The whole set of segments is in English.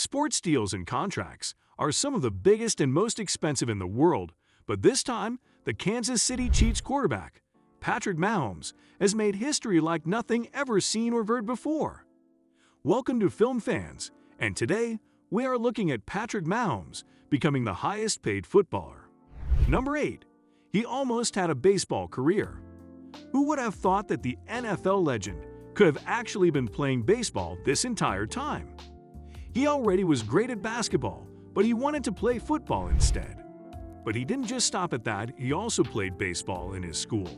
Sports deals and contracts are some of the biggest and most expensive in the world, but this time, the Kansas City Chiefs quarterback, Patrick Mahomes, has made history like nothing ever seen or heard before. Welcome to Film Fans, and today we are looking at Patrick Mahomes becoming the highest-paid footballer. Number 8. He almost had a baseball career. Who would have thought that the NFL legend could have actually been playing baseball this entire time? He already was great at basketball, but he wanted to play football instead. But he didn't just stop at that, he also played baseball in his school.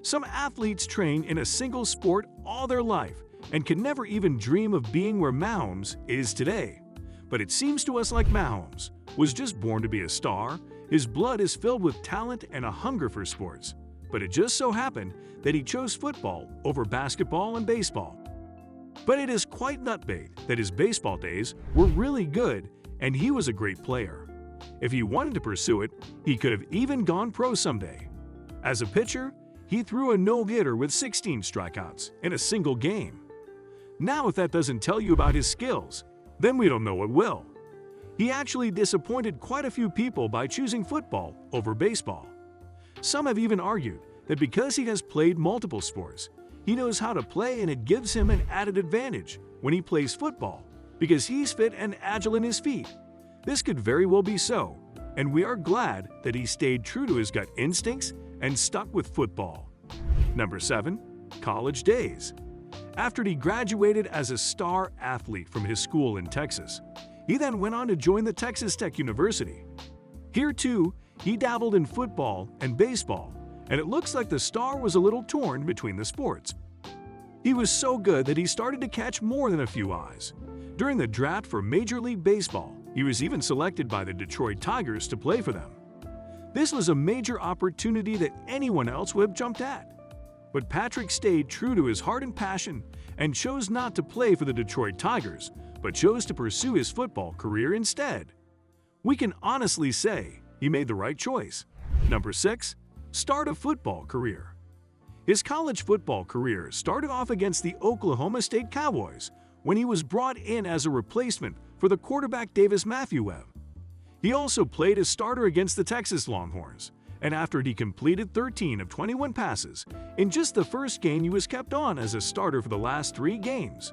Some athletes train in a single sport all their life and can never even dream of being where Mahomes is today. But it seems to us like Mahomes was just born to be a star. His blood is filled with talent and a hunger for sports. But it just so happened that he chose football over basketball and baseball. But it is quite nutbait that his baseball days were really good and he was a great player. If he wanted to pursue it, he could have even gone pro someday. As a pitcher, he threw a no-hitter with 16 strikeouts in a single game. Now if that doesn't tell you about his skills, then we don't know what will. He actually disappointed quite a few people by choosing football over baseball. Some have even argued that because he has played multiple sports, he knows how to play and it gives him an added advantage when he plays football because he's fit and agile in his feet. This could very well be so, and we are glad that he stayed true to his gut instincts and stuck with football. Number 7. College days. After he graduated as a star athlete from his school in Texas, he then went on to join the Texas Tech University. Here too, he dabbled in football and baseball, and it looks like the star was a little torn between the sports. He was so good that he started to catch more than a few eyes. During the draft for Major League Baseball, he was even selected by the Detroit Tigers to play for them. This was a major opportunity that anyone else would have jumped at. But Patrick stayed true to his heart and passion and chose not to play for the Detroit Tigers, but chose to pursue his football career instead. We can honestly say he made the right choice. Number 6. Start a football career. His college football career started off against the Oklahoma State Cowboys when he was brought in as a replacement for the quarterback Davis Matthew. He also played as starter against the Texas Longhorns, and after he completed 13 of 21 passes, in just the first game he was kept on as a starter for the last 3 games.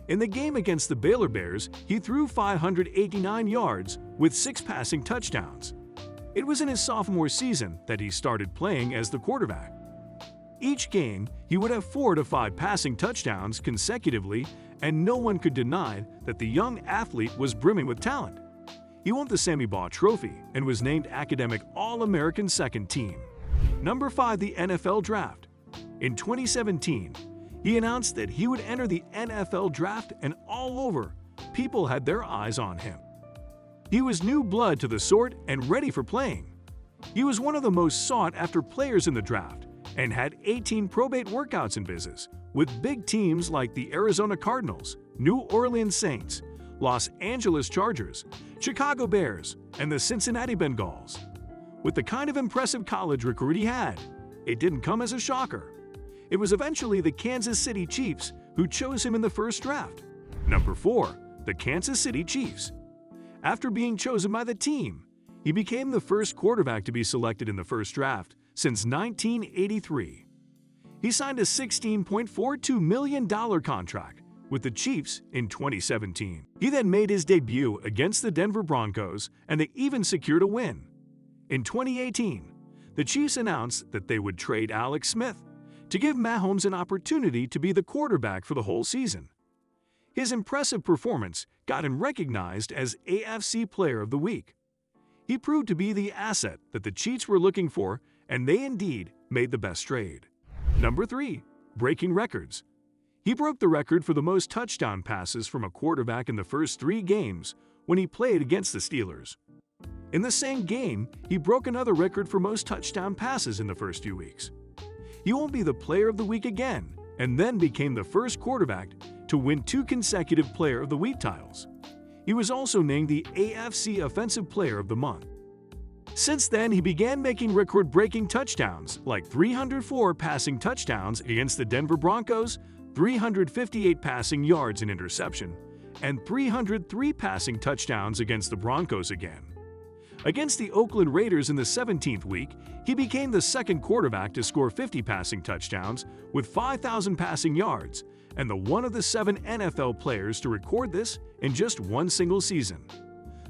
In the game against the Baylor Bears, he threw 589 yards with 6 passing touchdowns. It was in his sophomore season that he started playing as the quarterback. Each game, he would have 4 to 5 passing touchdowns consecutively, and no one could deny that the young athlete was brimming with talent. He won the Sammy Baugh Trophy and was named Academic All-American Second Team. Number 5. The NFL Draft. In 2017, he announced that he would enter the NFL Draft, and all over, people had their eyes on him. He was new blood to the sort and ready for playing. He was one of the most sought-after players in the draft and had 18 probate workouts and visits with big teams like the Arizona Cardinals, New Orleans Saints, Los Angeles Chargers, Chicago Bears, and the Cincinnati Bengals. With the kind of impressive college record he had, it didn't come as a shocker. It was eventually the Kansas City Chiefs who chose him in the first draft. Number 4. The Kansas City Chiefs. After being chosen by the team, he became the first quarterback to be selected in the first draft since 1983. He signed a $16.42 million contract with the Chiefs in 2017. He then made his debut against the Denver Broncos, and they even secured a win. In 2018, the Chiefs announced that they would trade Alex Smith to give Mahomes an opportunity to be the quarterback for the whole season. His impressive performance got him recognized as AFC Player of the Week. He proved to be the asset that the Chiefs were looking for, and they indeed made the best trade. Number 3. Breaking records. He broke the record for the most touchdown passes from a quarterback in the first 3 games when he played against the Steelers. In the same game, he broke another record for most touchdown passes in the first few weeks. He won't be the Player of the Week again, and then became the first quarterback to win 2 consecutive Player of the Week titles. He was also named the AFC Offensive Player of the Month. Since then, he began making record-breaking touchdowns, like 304 passing touchdowns against the Denver Broncos, 358 passing yards and interception, and 303 passing touchdowns against the Broncos again. Against the Oakland Raiders in the 17th week, he became the second quarterback to score 50 passing touchdowns with 5,000 passing yards, and the one of the 7 NFL players to record this in just one single season.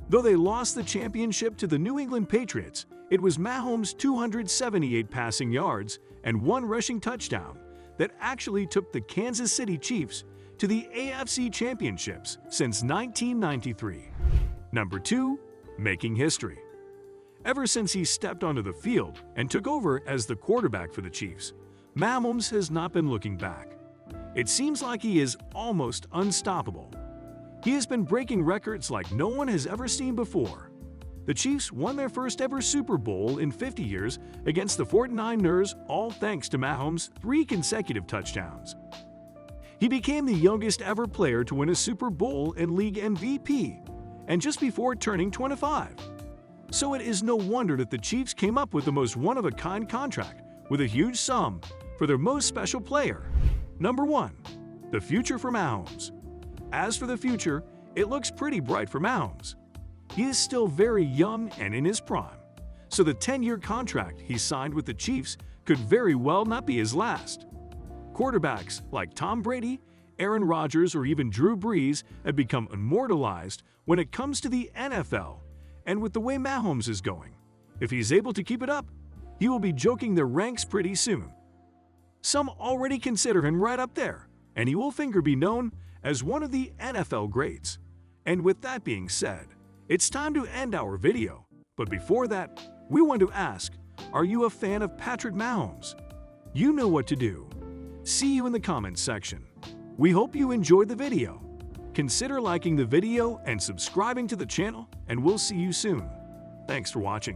Though they lost the championship to the New England Patriots, it was Mahomes' 278 passing yards and 1 rushing touchdown that actually took the Kansas City Chiefs to the AFC Championships since 1993. Number 2. Making history. Ever since he stepped onto the field and took over as the quarterback for the Chiefs, Mahomes has not been looking back. It seems like he is almost unstoppable. He has been breaking records like no one has ever seen before. The Chiefs won their first ever Super Bowl in 50 years against the 49ers, all thanks to Mahomes' 3 consecutive touchdowns. He became the youngest ever player to win a Super Bowl and league MVP, and just before turning 25. So it is no wonder that the Chiefs came up with the most one-of-a-kind contract with a huge sum for their most special player. Number 1. The future for Mahomes. As for the future, it looks pretty bright for Mahomes. He is still very young and in his prime, so the 10-year contract he signed with the Chiefs could very well not be his last. Quarterbacks like Tom Brady, Aaron Rodgers, or even Drew Brees have become immortalized when it comes to the NFL, and with the way Mahomes is going, if he's able to keep it up, he will be joking the ranks pretty soon. Some already consider him right up there, and he will be known as one of the NFL greats. And with that being said, it's time to end our video, but before that, we want to ask, are you a fan of Patrick Mahomes? You know what to do. See you in the comments section. We hope you enjoyed the video. Consider liking the video and subscribing to the channel, and we'll see you soon. Thanks for watching.